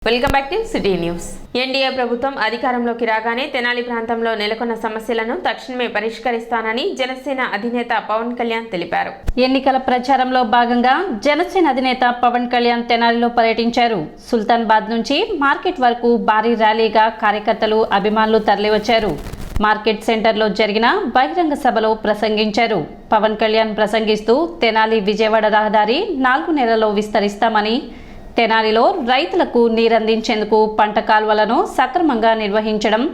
Welcome back to city news. NDA ప్రభుత్వం అధికారంలోకి రాగానే తెనాలి ప్రాంతంలో నెలకొన్న సమస్యలను తక్షణమే పరిష్కరిస్తానని జనసేన అధినేత పవన్ కళ్యాణ్ తెలిపారు. ఎన్నికల ప్రచారంలో భాగంగా జనసేన అధినేత పవన్ కళ్యాణ్ తెనాలిలో పర్యటించారు. సుల్తానాబాద్ నుంచి మార్కెట్ వరకు భారీ ర్యాలీగా కార్యకర్తలు, అభిమానులు తరలివచ్చారు. మార్కెట్ సెంటర్లో జరిగిన బహిరంగ సభలో ప్రసంగించారు. పవన్ కళ్యాణ్ ప్రసంగిస్తూ తెనాలి విజయవాడ రహదారి 4 నెలల్లో విస్తరిస్తామని, తెనాలిలో రైతులకు నీరందించేందుకు పంట కాలువలను సక్రమంగా నిర్వహించడం,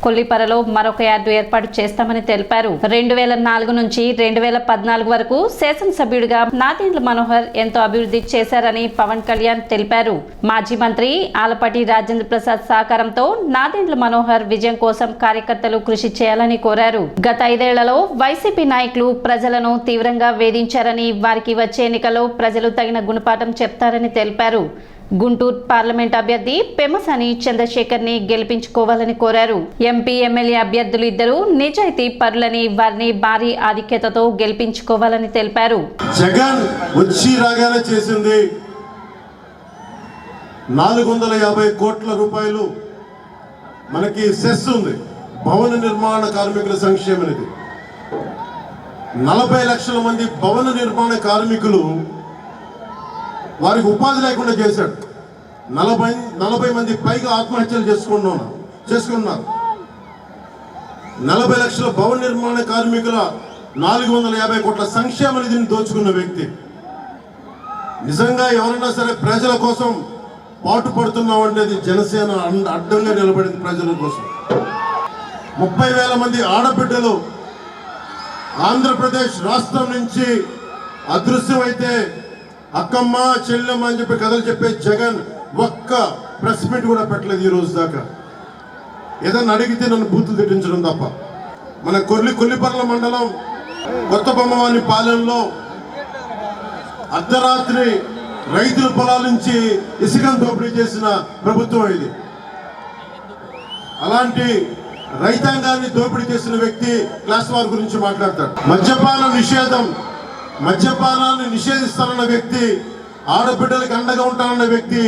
కొల్లిపరలో మరొక యార్డు ఏర్పాటు చేస్తామని తెలిపారు. 2004 నుంచి 2014 వరకు శాసనసభ్యుడిగా నాదెండ్ల మనోహర్ ఎంతో అభివృద్ధి చేశారని పవన్ కళ్యాణ్ తెలిపారు. మాజీ మంత్రి ఆలపాటి రాజేంద్ర ప్రసాద్ సహకారంతో నాదెండ్ల మనోహర్ విజయం కోసం కార్యకర్తలు కృషి చేయాలని కోరారు. గత 5 ఏళ్లలో వైసీపీ నాయకులు ప్రజలను తీవ్రంగా వేధించారని, వారికి వచ్చే ఎన్నికల్లో ప్రజలు తగిన గుణపాఠం చెప్తారని తెలిపారు. గుంటూరు పార్లమెంట్ అభ్యర్థి పెమ్మసాని చంద్రశేఖర్ ని గెలిపించుకోవాలని కోరారు. ఎంపీ, ఎమ్మెల్యే అభ్యర్థులు ఇద్దరు నిజాయితీ పరులని, వారిని భారీ ఆధిక్యతతో గెలిపించుకోవాలని తెలిపారు. జగన్ వచ్చి రాగానే చేసింది 450 కోట్ల రూపాయలు మనకి సెస్ ఉంది. భవన నిర్మాణ కార్మికుల సంక్షేమ నిధి. 40 లక్షల మంది భవన నిర్మాణ కార్మికులు వారికి ఉపాధి లేకుండా చేశాడు. 40 మంది పైగా ఆత్మహత్యలు చేసుకున్నారు. 40 లక్షల భవన నిర్మాణ కార్మికుల 450 కోట్ల సంక్షేమ నిధిని దోచుకున్న వ్యక్తి. నిజంగా ఎవరైనా సరే ప్రజల కోసం పాటు పడుతున్నామంటే జనసేన అడ్డంగా నిలబడింది. ప్రజల కోసం 30,000 మంది ఆడబిడ్డలు ఆంధ్రప్రదేశ్ రాష్ట్రం నుంచి అదృశ్యమైతే అక్కమ్మ, చెల్లెమ్మ అని చెప్పి కథలు చెప్పే జగన్ ఒక్క ప్రెస్ మీట్ కూడా పెట్టలేదు ఈ రోజు దాకా. ఏదన్నా అడిగితే నన్ను బూతులు తిట్టించడం తప్ప. మన కొల్లిపర్ల మండలం కొత్త బొమ్మవాని పాలెంలో అర్ధరాత్రి రైతుల పొలాల నుంచి ఇసుకను దోపిడీ చేసిన ప్రభుత్వం ఇది. అలాంటి రైతాంగాన్ని దోపిడీ చేసిన వ్యక్తి క్లాస్ వార్ గురించి మాట్లాడతాడు. మద్యపానాన్ని నిషేధిస్తానన్న వ్యక్తి, ఆడబిడ్డలకు అండగా ఉంటానన్న వ్యక్తి,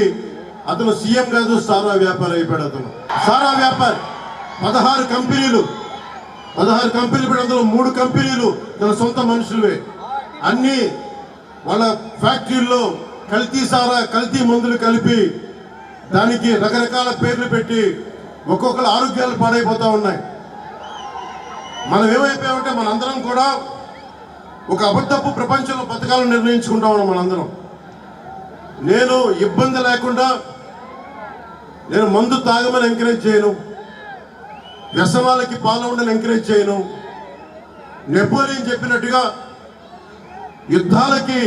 అతను సీఎం కాదు, సారా వ్యాపారి అయిపోయాడు. అతను సారా వ్యాపారి. 16 కంపెనీలు పెట్టి అందులో 3 కంపెనీలు తన సొంత మనుషులవే. అన్ని వాళ్ళ ఫ్యాక్టరీల్లో కల్తీ సారా, కల్తీ మందులు కలిపి దానికి రకరకాల పేర్లు పెట్టి ఒక్కొక్కరు ఆరోగ్యాలు పాడైపోతూ ఉన్నాయి. మనం ఏమైపోయామంటే మనందరం కూడా ఒక అబద్ధపు ప్రపంచంలో బతకాలను నిర్ణయించుకుంటా ఉన్నాం మనందరం. నేను ఇబ్బంది లేకుండా నేను మందు తాగమని ఎంకరేజ్ చేయను, వ్యసనాలకి పాల్గొనని ఎంకరేజ్ చేయను. నెపోలియన్ చెప్పినట్టుగా యుద్ధాలకి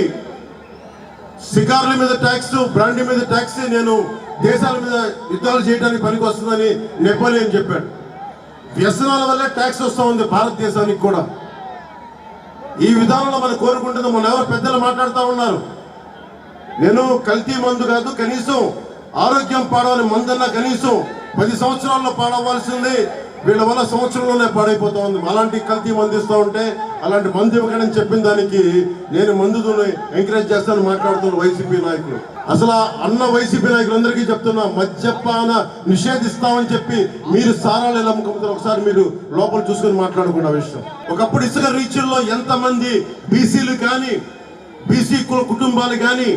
షికార్ల మీద ట్యాక్స్, బ్రాండీ మీద ట్యాక్స్ నేను దేశాల మీద యుద్ధాలు చేయడానికి పనికి వస్తుందని నెపోలియన్ చెప్పాడు. వ్యసనాల వల్లే ట్యాక్స్ వస్తూ ఉంది భారతదేశానికి కూడా. ఈ విధానంలో మనం కోరుకుంటుంది. మన ఎవరు పెద్దలు మాట్లాడుతూ ఉన్నారు, నేను కల్తీ మందు కాదు, కనీసం ఆరోగ్యం పాడవని మందన్నా కనీసం 10 సంవత్సరాల్లో పాడవలసింది, వీళ్ళ వల్ల సంవత్సరంలోనే పాడైపోతా ఉంది. అలాంటి కల్తీ మందు ఇస్తూ ఉంటే అలాంటి మందు ఇవ్వకని చెప్పిన దానికి నేను మందుని ఎంకరేజ్ చేస్తాను మాట్లాడుతున్న వైసీపీ నాయకులు. అసలు అన్న వైసీపీ నాయకులందరికీ చెప్తున్నా, మద్యపాన నిషేధిస్తామని చెప్పి మీరు సారాలు ఎలా అమ్ముకుంటారు ఒకసారి మీరు లోపల చూసుకొని మాట్లాడుకున్న విషయం. ఒకప్పుడు ఇసుక రీచుల్లో ఎంతమంది బీసీలు కానీ, బీసీ కుటుంబాలు కానీ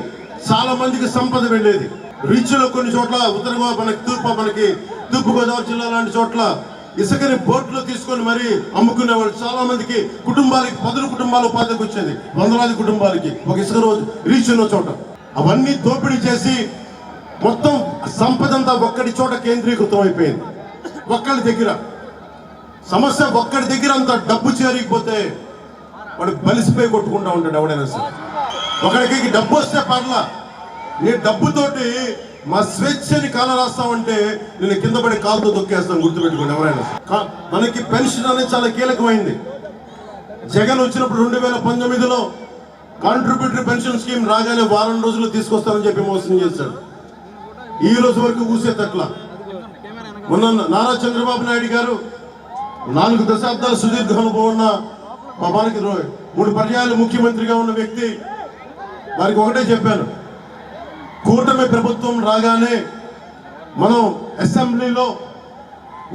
చాలా మందికి సంపద వెళ్ళేది. రీచ్లో కొన్ని చోట్ల ఉత్తర మనకి తూర్పు గోదావరి జిల్లా లాంటి చోట్ల ఇసుకని బోట్లో తీసుకొని మరీ అమ్ముకునేవాళ్ళు. చాలా మందికి కుటుంబాలకి 10 కుటుంబాలు ఉపాధికి వచ్చేది, 100 కుటుంబాలకి ఒక ఇసుక రోజు రీచ్ ఉన్న చోట. అవన్నీ దోపిడీ చేసి మొత్తం సంపద అంతా ఒక్కడి చోట కేంద్రీకృతం అయిపోయింది. ఒక్కడి దగ్గర సమస్య, ఒక్కడి దగ్గర అంత డబ్బు చేరిపోతే వాడు బలిసిపోయి కొట్టుకుంటా ఉంటాడు ఎవడైనా సరే. ఒకడికి డబ్బు వస్తే పర్లా, నీ డబ్బుతోటి మా స్వేచ్ఛని కాల రాస్తామంటే నేను కింద పడి కాలుతో తొక్కేస్తాను, గుర్తుపెట్టుకోండి ఎవరైనా. మనకి పెన్షన్ అనేది చాలా కీలకమైంది. జగన్ వచ్చినప్పుడు 2019లో కాంట్రిబ్యూటరీ పెన్షన్ స్కీమ్ రాగానే వారం రోజులు తీసుకొస్తానని చెప్పి మోసం చేశాడు. ఈ రోజు వరకు ఊసేటట్ల. మొన్న నారా చంద్రబాబు నాయుడు గారు 4 దశాబ్దాల సుదీర్ఘ అనుభవం ఉన్న మనకి 3 పర్యాయాలు ముఖ్యమంత్రిగా ఉన్న వ్యక్తి. వారికి ఒకటే చెప్పాను, కూటమి ప్రభుత్వం రాగానే మనం అసెంబ్లీలో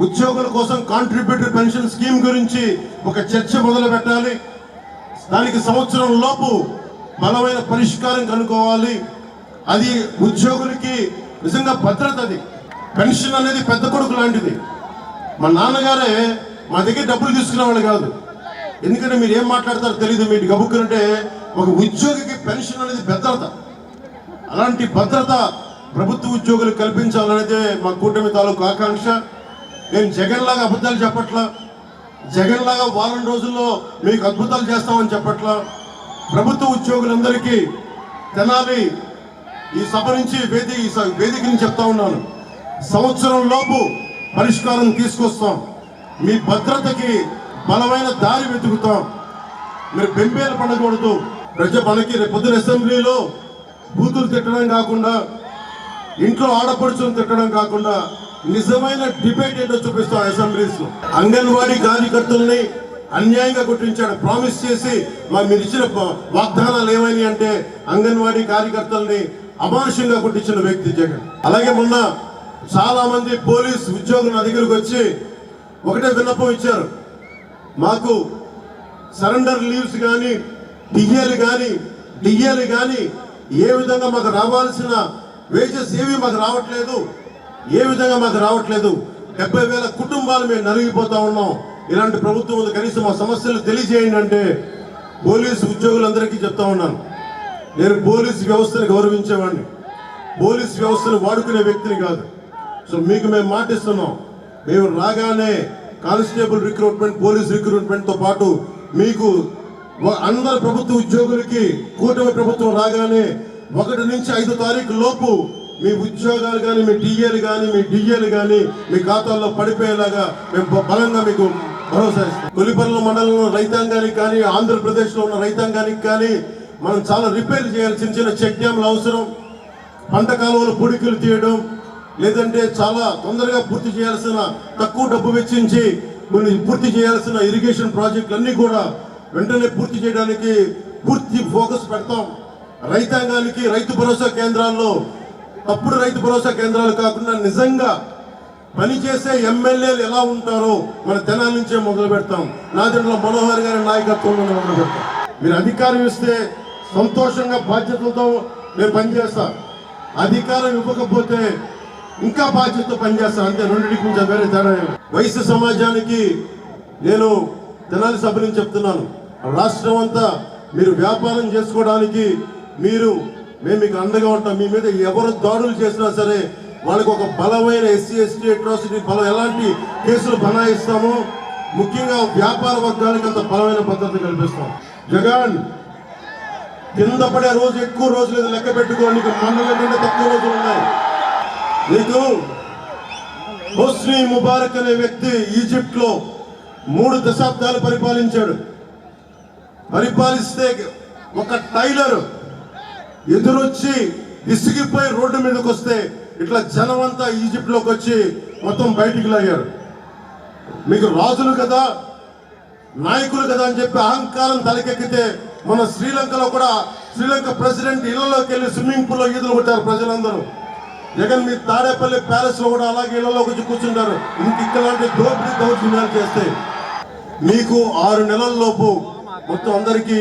ఉద్యోగుల కోసం కాంట్రిబ్యూటరీ పెన్షన్ స్కీమ్ గురించి ఒక చర్చ మొదలు పెట్టాలి. దానికి సంవత్సరం లోపు బలమైన పరిష్కారం కనుక్కోవాలి. అది ఉద్యోగులకి నిజంగా భద్రత. అది పెన్షన్ అనేది పెద్ద కొడుకు లాంటిది. మా నాన్నగారే మా దగ్గర డబ్బులు తీసుకునేవాళ్ళు కాదు. ఎందుకంటే మీరు ఏం మాట్లాడతారో తెలియదు. మీరు గబుక్కునంటే ఒక ఉద్యోగికి పెన్షన్ అనేది భద్రత. అలాంటి భద్రత ప్రభుత్వ ఉద్యోగులకు కల్పించాలనేదే మా కూటమి తాలూకు ఆకాంక్ష. నేను జగన్ లాగా అబద్ధాలు చెప్పట్లా, జగన్ లాగా వారం రోజుల్లో మీకు అద్భుతాలు చేస్తామని చెప్పట్లా. ప్రభుత్వ ఉద్యోగులందరికీ తెనాలి ఈ సభ నుంచి వేదిక నుంచి చెప్తా ఉన్నాను, సంవత్సరం లోపు పరిష్కారం తీసుకొస్తాం. మీ భద్రతకి బలమైన దారి వెతుకుతాం. మీరు బెంబేలు పడకూడదు. మనకి రేపు పొద్దున అసెంబ్లీలో బూతులు తిట్టడం కాకుండా, ఇంట్లో ఆడపడుచులు తిట్టడం కాకుండా నిజమైన డిబేట్ ఏంటో చూపిస్తాం అసెంబ్లీస్ లో. అంగన్వాడీ కార్యకర్తల్ని అన్యాయంగా కొట్టించాడు. ప్రామిస్ చేసి మీరు ఇచ్చిన వాగ్దానాలు ఏమైనాయి అంటే అంగన్వాడీ కార్యకర్తల్ని అమానుషంగా కొట్టించిన వ్యక్తి జగన్. అలాగే మొన్న చాలా మంది పోలీస్ ఉద్యోగులు నా దగ్గరకు వచ్చి ఒకటే విన్నపం ఇచ్చారు, మాకు సరెండర్ లీవ్స్ కానీ డిఏలు కానీ ఏ విధంగా మాకు రావాల్సిన వేజెస్ ఏవి మాకు రావట్లేదు, 70,000 కుటుంబాలు మేము నలిగిపోతా ఉన్నాం. ఇలాంటి ప్రభుత్వం ఉంది, కనీసం మా సమస్యలు తెలియజేయండి అంటే పోలీసు ఉద్యోగులందరికీ చెప్తా ఉన్నాను, నేను పోలీసు వ్యవస్థను గౌరవించేవాడిని, పోలీసు వ్యవస్థను వాడుకునే వ్యక్తిని కాదు. సో మీకు మేము మాటిస్తున్నాం, మేము రాగానే కానిస్టేబుల్ రిక్రూట్మెంట్, పోలీస్ రిక్రూట్మెంట్తో పాటు మీకు అందరు ప్రభుత్వ ఉద్యోగులకి కూటమి ప్రభుత్వం రాగానే 1 నుంచి 5 తారీఖు లోపు మీ ఉద్యోగాలు కానీ, మీ డిఏలు కానీ మీ ఖాతాల్లో పడిపోయేలాగా మేము బలంగా మీకు భరోసా ఇస్తాం. కొల్లిపర్ల మండలంలో రైతాంగానికి కానీ, ఆంధ్రప్రదేశ్లో ఉన్న రైతాంగానికి కానీ మనం చాలా రిపేర్ చేయాలి. చిన్న చెక్ డ్యామ్లు అవసరం, పంట కాలువలు పొడికలు తీయడం, లేదంటే చాలా తొందరగా పూర్తి చేయాల్సిన, తక్కువ డబ్బు వెచ్చించి పూర్తి చేయాల్సిన ఇరిగేషన్ ప్రాజెక్టులు అన్నీ కూడా వెంటనే పూర్తి చేయడానికి పూర్తి ఫోకస్ పెడతాం. రైతాంగానికి రైతు భరోసా కేంద్రాల్లో తప్పుడు రైతు భరోసా కేంద్రాలు కాకుండా నిజంగా పనిచేసే ఎమ్మెల్యేలు ఎలా ఉంటారో మన తెనాలి నుంచే మొదలు పెడతాం. నాదెండ్ల మనోహర్ గారి నాయకత్వంలో మొదలు పెడతాం. మీరు అధికారం ఇస్తే సంతోషంగా బాధ్యతలతో నేను పనిచేస్తా, అధికారం ఇవ్వకపోతే ఇంకా బాధ్యతతో పనిచేస్తాను. అంతే, రెండింటికి కొంచెం వేరే తేడా. వైశ్య సమాజానికి నేను తెనాలి సభ నుంచి చెప్తున్నాను, రాష్ట్రం అంతా మీరు వ్యాపారం చేసుకోవడానికి మేము మీకు అండగా ఉంటాం. మీ మీద ఎవరు దాడులు చేసినా సరే వాళ్ళకి ఒక బలమైన ఎస్సీ ఎస్టీ అట్రాసిటీ ఎలాంటి కేసులు బనాయిస్తామో, ముఖ్యంగా వ్యాపార వర్గానికి అంత బలమైన భద్రత కల్పిస్తాం. జగన్ కింద పడే రోజు ఎక్కువ రోజులు లేదు, లెక్క పెట్టుకో. నీకు మండలం కంటే తక్కువ రోజులు ఉన్నాయి. నీకు హోస్ని ముబారక్ అనే వ్యక్తి ఈజిప్ట్ లో 3 దశాబ్దాలు పరిపాలిస్తే ఒక టైలర్ ఎదురొచ్చి విసిగిపోయి రోడ్డు మీదకి వస్తే ఇట్లా జనం అంతా ఈజిప్ట్ లోకి వచ్చి మొత్తం బయటికి లాగారు. మీకు రాజులు కదా, నాయకులు కదా అని చెప్పి అహంకారం తలకెక్కితే మన శ్రీలంకలో కూడా శ్రీలంక ప్రెసిడెంట్ ఇళ్లలోకి వెళ్ళి స్విమ్మింగ్ పూల్లో ఈదులు కొట్టారు ప్రజలందరూ. జగన్ మీ తాడేపల్లి ప్యాలెస్ లో కూడా అలాగే ఇళ్లలోకి వచ్చి కూర్చుంటారు. ఇలాంటి దౌర్జన్యాలు చేస్తే మీకు 6 నెలల లోపు మొత్తం అందరికీ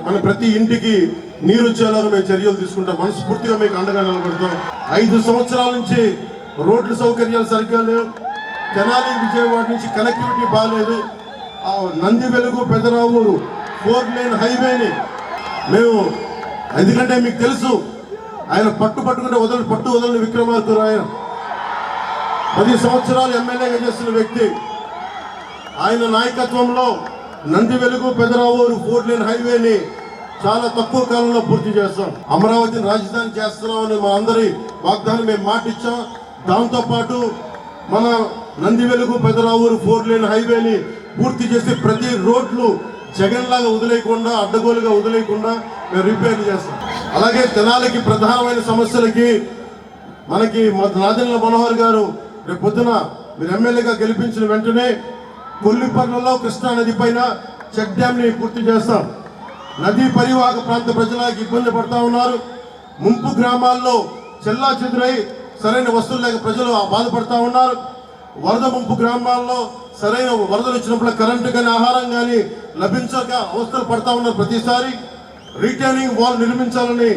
మన ప్రతి ఇంటికి నీరు వచ్చేలాగా మేము చర్యలు తీసుకుంటాం. మనస్ఫూర్తిగా మీకు అండగా నిలబడతాం. 5 సంవత్సరాల నుంచి రోడ్ల సౌకర్యాలు సరిగ్గా లేవు. తెనాలి విజయవాడ నుంచి కనెక్టివిటీ బాగాలేదు. నంది వెలుగు పెదరావూరు 4 లేన్ హైవేని మేము, ఎందుకంటే మీకు తెలుసు ఆయన పట్టుకుంటే వదలని విక్రమార్కుడు. ఆయన 10 సంవత్సరాలు ఎమ్మెల్యేగా చేస్తున్న వ్యక్తి. ఆయన నాయకత్వంలో నంది వెలుగు పెదరావూరు 4 లేన్ హైవేని చాలా తక్కువ కాలంలో పూర్తి చేస్తాం. అమరావతిని రాజధాని చేస్తున్నామని మా అందరి వాగ్దానం మేము మాటిచ్చాం. దాంతోపాటు మన నంది వెలుగు పెదరావూరు 4 లేన్ హైవేని పూర్తి చేసి ప్రతి రోడ్లు జగన్ లాగా వదిలేయకుండా, అడ్డగోలుగా వదిలేయకుండా మేము రిపేర్లు చేస్తాం. అలాగే తెనాలికి ప్రధానమైన సమస్యలకి మనకి నాదెండ్ల మనోహర్ గారు రేపు పొద్దున మీరు ఎమ్మెల్యేగా గెలిపించిన వెంటనే కొల్లిపర్లలో కృష్ణా నది పైన చెక్ డ్యామ్ ని పూర్తి చేస్తాం. నదీ పరివాహక ప్రాంత ప్రజలకు ఇబ్బంది పడతా ఉన్నారు. ముంపు గ్రామాల్లో చెల్లా చెదురై సరైన వస్తువులు లేక ప్రజలు బాధపడతా ఉన్నారు. వరద ముంపు గ్రామాల్లో సరైన వరదలు వచ్చినప్పుడు కరెంటు కానీ ఆహారం కానీ లభించక అవస్థలు పడతా ఉన్నారు. ప్రతిసారి రీటైనింగ్ వాల్ నిర్మించాలని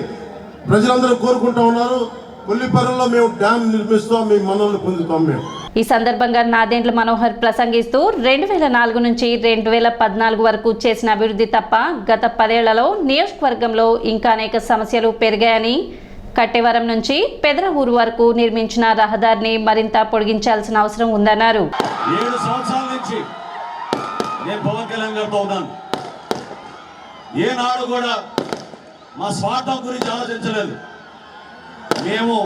ప్రజలందరూ కోరుకుంటా ఉన్నారు. కొల్లిపర్రులో మేము డ్యామ్ నిర్మిస్తాం, మీ మనల్ని పొందుతాం. మేము ఈ సందర్భంగా నాదెండ్ల మనోహర్ ప్రసంగిస్తూ 2004 నుంచి 2014 వరకు చేసిన అభివృద్ధి తప్ప గత 10 ఏళ్లలో నియోజకవర్గంలో ఇంకా అనేక సమస్యలు పెరిగాయని, కట్టెవరం నుంచి పెదరవూరు వరకు నిర్మించిన రహదారిని మరింత పొడిగించాల్సిన అవసరం ఉందన్నారు. 7 సంవత్సరాల నుంచి నేను పవన్ కళ్యాణ్ గారితో ఉన్నాను. ఏనాడు కూడా మా స్వార్థం గురించి ఆలోచించలేదు. మేము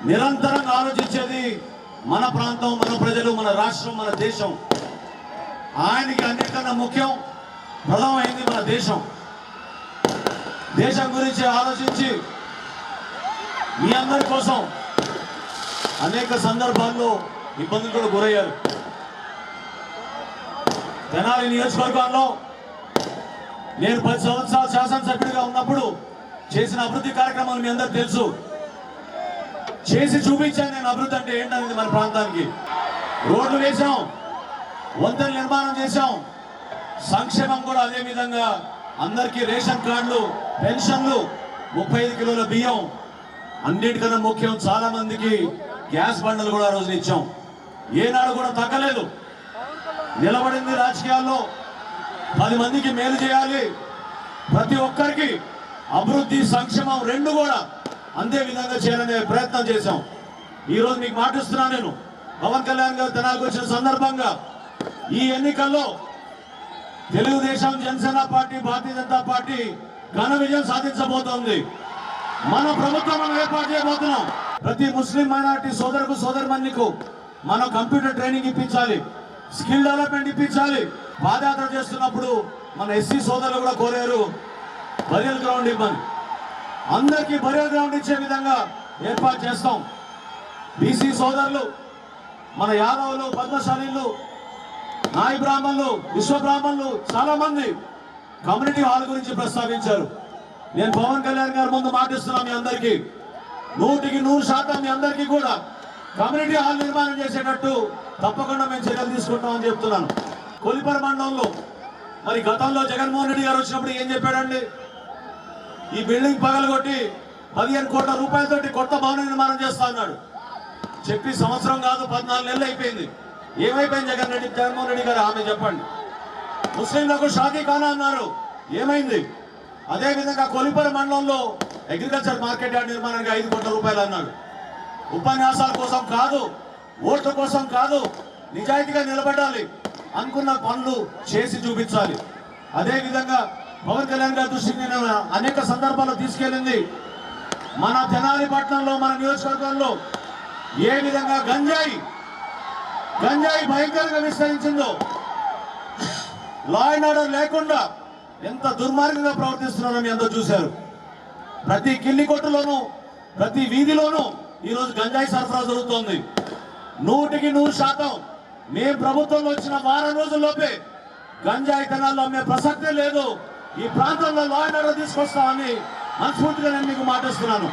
నిరంతరంగా ఆలోచించేది మన ప్రాంతం, మన ప్రజలు, మన రాష్ట్రం, మన దేశం. ఆయనకి అన్నిటికన్నా ముఖ్యం ప్రధానమైంది మన దేశం. దేశం గురించి ఆలోచించి మీ అందరి కోసం అనేక సందర్భాల్లో ఇబ్బందులు కూడా గురయ్యారు. తెనాలి నియోజకవర్గంలో నేను 10 సంవత్సరాలు శాసనసభ్యుడిగా ఉన్నప్పుడు చేసిన అభివృద్ధి కార్యక్రమాలు మీ అందరికి తెలుసు. చేసి చూపించాను నేను అభివృద్ధి అంటే ఏంటనేది మన ప్రాంతానికి. రోడ్లు వేశాం, వంతెనలు నిర్మాణం చేశాం, సంక్షేమం కూడా అదే విధంగా అందరికీ రేషన్ కార్డులు, పెన్షన్లు, 35 కిలోల బియ్యం, అన్నిటికన్నా ముఖ్యం చాలా మందికి గ్యాస్ బండలు కూడా రోజున ఇచ్చాం. ఏనాడు కూడా తగ్గలేదు. నిలబడింది రాజకీయాల్లో 10 మందికి మేలు చేయాలి, ప్రతి ఒక్కరికి అభివృద్ధి సంక్షేమం రెండు కూడా అంతే విధంగా చేయాలనే ప్రయత్నం చేశాం. ఈరోజు మీకు మాటిస్తున్నా, నేను పవన్ కళ్యాణ్ గారు తెనాలికి వచ్చిన సందర్భంగా ఈ ఎన్నికల్లో తెలుగుదేశం, జనసేన పార్టీ, భారతీయ జనతా పార్టీ ఘన విజయం సాధించబోతోంది. మన ప్రభుత్వం మనం ఏర్పాటు చేయబోతున్నాం. ప్రతి ముస్లిం మైనారిటీ సోదరుకు, సోదరిమణికు మనం కంప్యూటర్ ట్రైనింగ్ ఇప్పించాలి, స్కిల్ డెవలప్మెంట్ ఇప్పించాలి. పాదయాత్ర చేస్తున్నప్పుడు మన ఎస్సీ సోదరులు కూడా కోరారు బరియల్ గ్రౌండ్ ఇవ్వని. అందరికీ బరియల్ గ్రౌండ్ ఇచ్చే విధంగా ఏర్పాటు చేస్తాం. బీసీ సోదరులు, మన యాదవులు, పద్మశాలీలు, నాయి బ్రాహ్మణులు, విశ్వ బ్రాహ్మణులు చాలా మంది కమ్యూనిటీ హాల్ గురించి ప్రస్తావించారు. నేను పవన్ కళ్యాణ్ గారి ముందు మాటిస్తున్నా, మీ అందరికీ 100% మీ అందరికీ కూడా కమ్యూనిటీ హాల్ నిర్మాణం చేసేటట్టు తప్పకుండా మేము చర్యలు తీసుకుంటామని చెప్తున్నాను. కొలిపర మండలంలో మరి గతంలో జగన్మోహన్ రెడ్డి గారు వచ్చినప్పుడు ఏం చెప్పాడండి? ఈ బిల్డింగ్ పగలగొట్టి 15 కోట్ల రూపాయలతోటి కొత్త భవన నిర్మాణం చేస్తా అన్నాడు. చెప్పి సంవత్సరం కాదు 14 నెలలు అయిపోయింది. ఏమైపోయింది జగన్మోహన్ రెడ్డి గారు? ఆమె చెప్పండి. ముస్లింలకు షాదీ ఖానా అన్నారు, ఏమైంది? అదేవిధంగా కొలిపర మండలంలో అగ్రికల్చర్ మార్కెట్ యార్డ్ నిర్మాణానికి 5 కోట్ల రూపాయలు అన్నాడు. ఉపన్యాసాల కోసం కాదు, ఓట్ల కోసం కాదు, నిజాయితీగా నిలబడాలి, అనుకున్న పనులు చేసి చూపించాలి. అదేవిధంగా పవన్ కళ్యాణ్ గారి దృష్టికి నేను అనేక సందర్భాల్లో తీసుకెళ్ళింది, మన తెనాలి పట్టణంలో, మన నియోజకవర్గంలో ఏ విధంగా గంజాయి భయంకరంగా విస్తరించిందో, లా అండ్ ఆర్డర్ లేకుండా ఎంత దుర్మార్గంగా ప్రవర్తిస్తున్నారో మీ అందరూ చూశారు. ప్రతి కిల్లి కొట్టులోనూ, ప్రతి వీధిలోనూ ఈరోజు గంజాయి సరఫరా జరుగుతోంది. 100% మేము ప్రభుత్వంలో వచ్చిన వారం రోజుల్లోపే గంజాయి తెనాల్లో అమ్మే ప్రసక్తే లేదు. ఈ ప్రాంతంలో లా అండ్ ఆర్డర్ తీసుకొస్తామని మనస్ఫూర్తిగా నేను మీకు మాటిస్తున్నాను.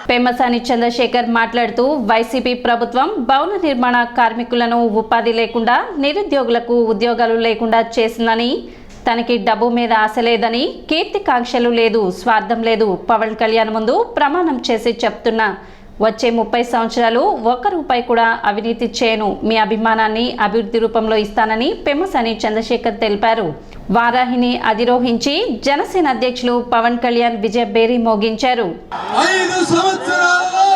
పెమ్మసాని చంద్రశేఖర్ మాట్లాడుతూ వైసీపీ ప్రభుత్వం భవన నిర్మాణ కార్మికులను ఉపాధి లేకుండా, నిరుద్యోగులకు ఉద్యోగాలు లేకుండా చేసిందని, తనకి డబ్బు మీద ఆశ లేదని, కీర్తికాంక్షలు లేదు, స్వార్థం లేదు, పవన్ కళ్యాణ్ ముందు ప్రమాణం చేసి చెప్తున్నా, వచ్చే 30 సంవత్సరాలు ₹1 కూడా అవినీతి చేయను, మీ అభిమానాన్ని అభివృద్ధి రూపంలో ఇస్తానని పెమ్మసాని చంద్రశేఖర్ తెలిపారు. వారాహిని అధిరోహించి జనసేన అధ్యక్షులు పవన్ కళ్యాణ్ విజయ బేరీ మోగించారు. 5 సంవత్సరాల్లో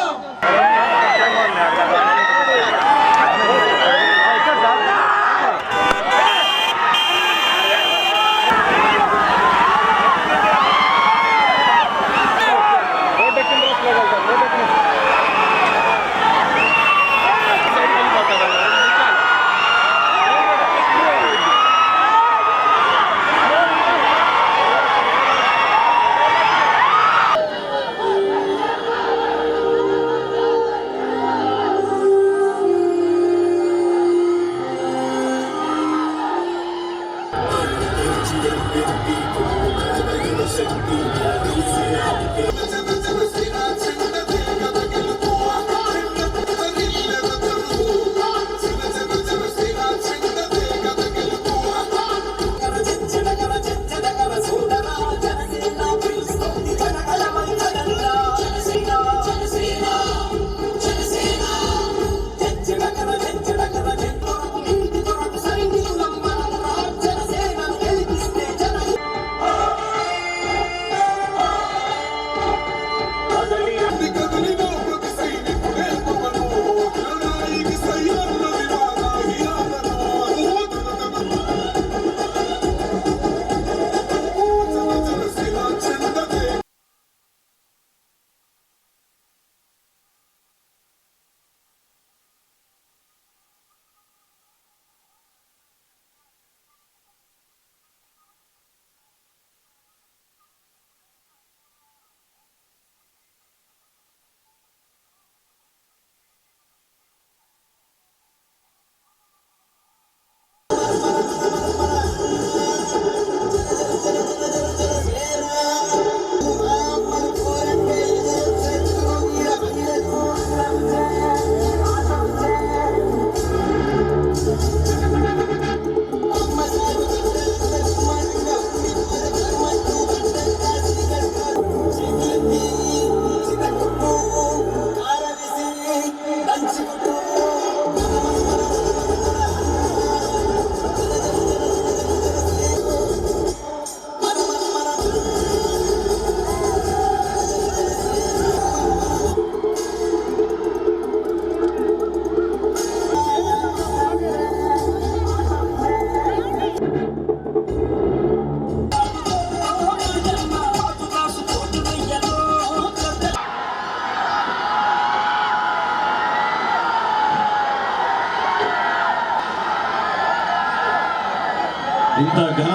ఇంత ఘన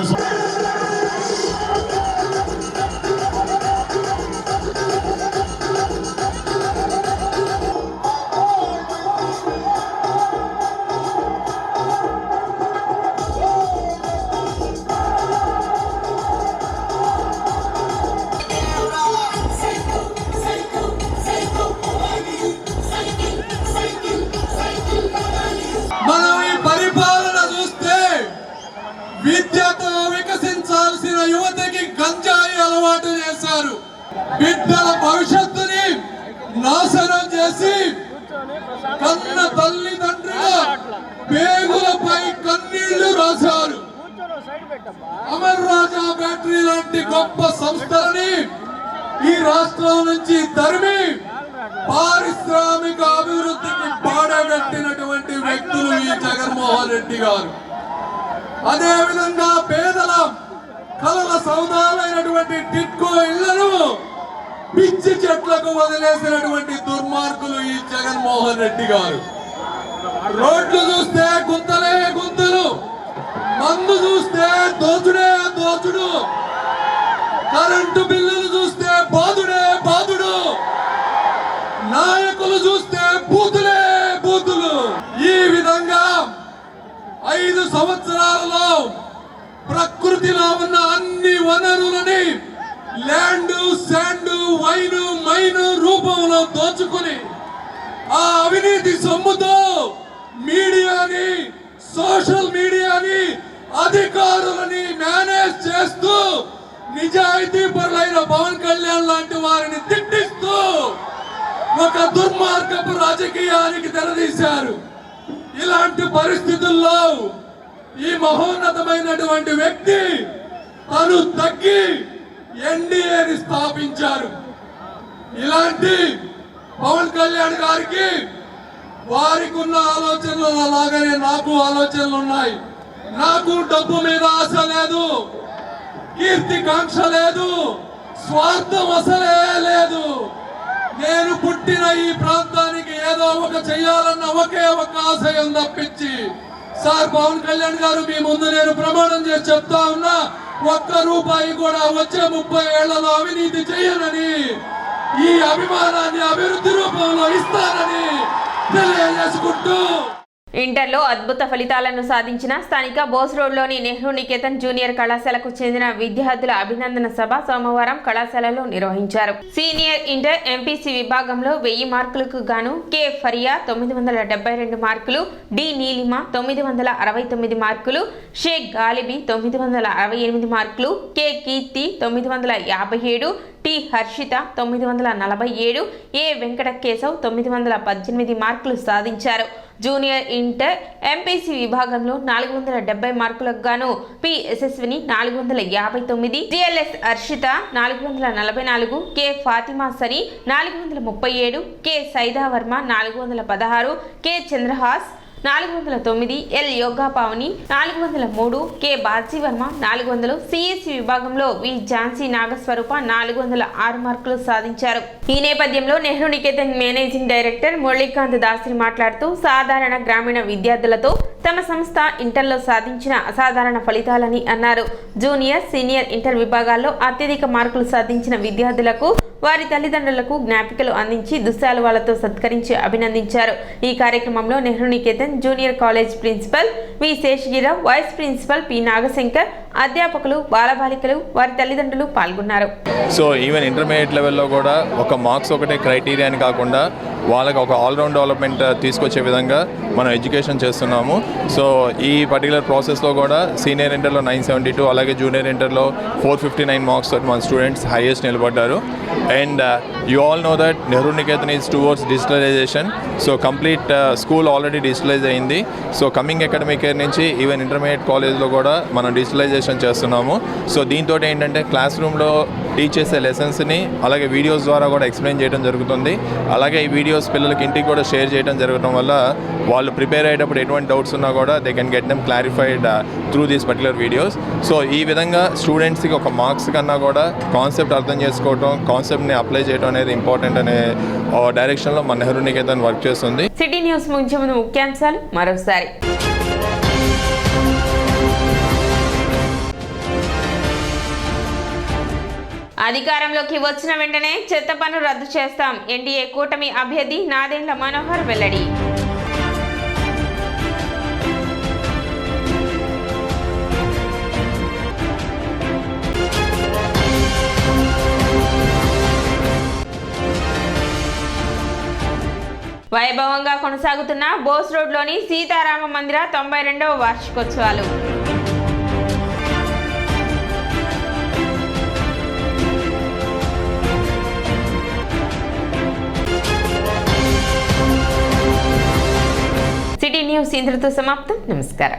మనం ఈ పరిపాలన చూస్తే విద్యతో వికసించాల్సిన యువతకి గంజాయి అలవాటు చేశారు. బిడ్డల భవిష్యత్తుని నాశనం చేసి కన్న తల్లిదండ్రుల పేగులపై కన్నీళ్లు రాశారు. అమర్ రాజా బ్యాటరీ లాంటి గొప్ప సంస్థలని ఈ రాష్ట్రం నుంచి తరిమి పారిశ్రామిక అభివృద్ధికి పాడగట్టినటువంటి వ్యక్తులు ఈ జగన్మోహన్ రెడ్డి గారు. అదే విధంగా పేదల కలల సౌదాలైనటువంటి టిట్కో ఇళ్లను పిచ్చి చెట్లకు వదిలేసినటువంటి దుర్మార్గులు ఈ జగన్మోహన్ రెడ్డి గారు. రోడ్లు చూస్తే గుంతలే గుంతలు, మందు చూస్తే దోచుడే దోచుడు, కరెంటు బిల్లులు చూస్తే బాదుడే బాదుడు, నాయకులు చూస్తే బూతులే బూతులు. ఈ విధంగా 5 సంవత్సరాలలో ప్రకృతిలో ఉన్న అన్ని వనరులని ల్యాండ్, శాండ్, వైన్, మైన్ రూపంలో దోచుకుని ఆ అవినీతి సొమ్ముతో మీడియాని, సోషల్ మీడియాని, అధికారులని మేనేజ్ చేస్తూ నిజాయితీ పరులైన పవన్ కళ్యాణ్ లాంటి వారిని తిట్టిస్తూ ఒక దుర్మార్గపు రాజకీయానికి తెరదీశారు. ఇలాంటి పరిస్థితుల్లో ఈ మహోన్నతమైనటువంటి వ్యక్తి తను తగ్గి ఎన్డీఏని స్థాపించారు. ఇలాంటి పవన్ కళ్యాణ్ గారికి వారికి ఉన్న ఆలోచనలు అలాగనే నాకు ఆలోచనలు ఉన్నాయి. నాకు డబ్బు మీద ఆశ లేదు, కీర్తికాంక్ష లేదు, స్వార్థం అసలే లేదు. నేను పుట్టిన ఈ ప్రాంతానికి ఏదో ఒక చెయ్యాలన్న ఒకే ఒక ఆశయం తప్పించి, సార్ పవన్ కళ్యాణ్ గారు మీ ముందు నేను ప్రమాణం చేసి చెప్తా ఉన్నా, ₹1 కూడా వచ్చే 30 ఏళ్లలో అవినీతి చేయనని, ఈ అభిమానాన్ని అభివృద్ధి రూపంలో ఇస్తానని తెలియజేసుకుంటూ ఇంటర్లో అద్భుత ఫలితాలను సాధించిన స్థానిక బోస్ రోడ్లోని నెహ్రూ నికేతన్ జూనియర్ కళాశాలకు చెందిన విద్యార్థుల అభినందన సభ సోమవారం కళాశాలలో నిర్వహించారు. సీనియర్ ఇంటర్ ఎంపీసీ విభాగంలో 1000 మార్కులకు గాను కె ఫరియా 972 మార్కులు, డి నీలిమ 969 మార్కులు, షేక్ గాలిబి 968 మార్కులు, కె కీర్తి 957, టి హర్షిత 947, ఏ వెంకట కేశవ్ 918 మార్కులు సాధించారు. జూనియర్ ఇంటర్ ఎంపీసీ విభాగంలో 470 మార్కులకు గాను P Yashaswini 459, GLS Harshitha 444, K Fatima సరి 437, K Saida Varma 416, K Chandrahas 409, L Yoga Pavani 403, K Bajivarma 400, CSC విభాగంలో వి ఝాన్సీ నాగస్వరూప 406 మార్కులు సాధించారు. ఈ నేపథ్యంలో నెహ్రూ నికేతన్ మేనేజింగ్ డైరెక్టర్ మురళీకాంత్ దాసరి మాట్లాడుతూ సాధారణ గ్రామీణ విద్యార్థులతో తమ సంస్థ ఇంటర్లో సాధించిన అసాధారణ ఫలితాలని అన్నారు. జూనియర్, సీనియర్ ఇంటర్ విభాగాల్లో అత్యధిక మార్కులు సాధించిన విద్యార్థులకు వారి తల్లిదండ్రులకు జ్ఞాపికలు అందించి దుస్సాలువాలతో సత్కరించి అభినందించారు. ఈ కార్యక్రమంలో Nehru Niketan junior college principal V Seshagirao, vice principal P Nagashankar, అధ్యాపకులు, బాలబాలికలు, వారి తల్లిదండ్రులు పాల్గొన్నారు. సో ఈవెన్ ఇంటర్మీడియట్ లెవెల్లో కూడా ఒక మార్క్స్ ఒకటే క్రైటీరియా అని కాకుండా వాళ్ళకి ఒక ఆల్రౌండ్ డెవలప్మెంట్ తీసుకొచ్చే విధంగా మనం ఎడ్యుకేషన్ చేస్తున్నాము. సో ఈ పర్టికులర్ ప్రాసెస్లో కూడా సీనియర్ ఇంటర్లో 972, అలాగే జూనియర్ ఇంటర్లో 459 మార్క్స్ తోటి మన స్టూడెంట్స్ హైయెస్ట్ నిలబడ్డారు. And you all know that Nehru Niketan is towards digitalization. So complete school already digitalize అయింది. సో కమింగ్ అకాడమిక్ ఇయర్ నుంచి ఈవెన్ ఇంటర్మీడియట్ కాలేజ్లో కూడా మనం డిజిటలైజేషన్ చేస్తున్నాము. సో దీంతో ఏంటంటే క్లాస్ రూమ్లో టీచ్ చేసే లెసన్స్ని అలాగే వీడియోస్ ద్వారా కూడా ఎక్స్ప్లెయిన్ చేయడం జరుగుతుంది. అలాగే ఈ వీడియోస్ పిల్లలకి ఇంటికి కూడా షేర్ చేయడం జరగడం వల్ల వాళ్ళు ప్రిపేర్ అయ్యేటప్పుడు ఎటువంటి డౌట్స్ ఉన్నా కూడా they can get them clarified through these particular videos. So ఈ విధంగా స్టూడెంట్స్కి ఒక మార్క్స్ కన్నా కూడా కాన్సెప్ట్ అర్థం చేసుకోవడం, కాన్సెప్ట్ని అప్లై చేయడం అనేది ఇంపార్టెంట్ అనే డైరెక్షన్లో మన నెహ్రూ నికేతన్ వర్క్ చేస్తుంది. సిటీ న్యూస్ ముగించే ముందు ముఖ్యాంశాలు మరోసారి. అధికారంలోకి వచ్చిన వెంటనే చెత్త పన్ను రద్దు చేస్తాం. ఎన్డీఏ కూటమి అభ్యర్థి నాదెండ్ల మనోహర్ వెల్లడి. వైభవంగా కొనసాగుతున్న బోస్ రోడ్లోని సీతారామ మందిర 92వ వార్షికోత్సవాలు. సిటీ న్యూస్ ఇంతటితో సమాప్తం. నమస్కారం.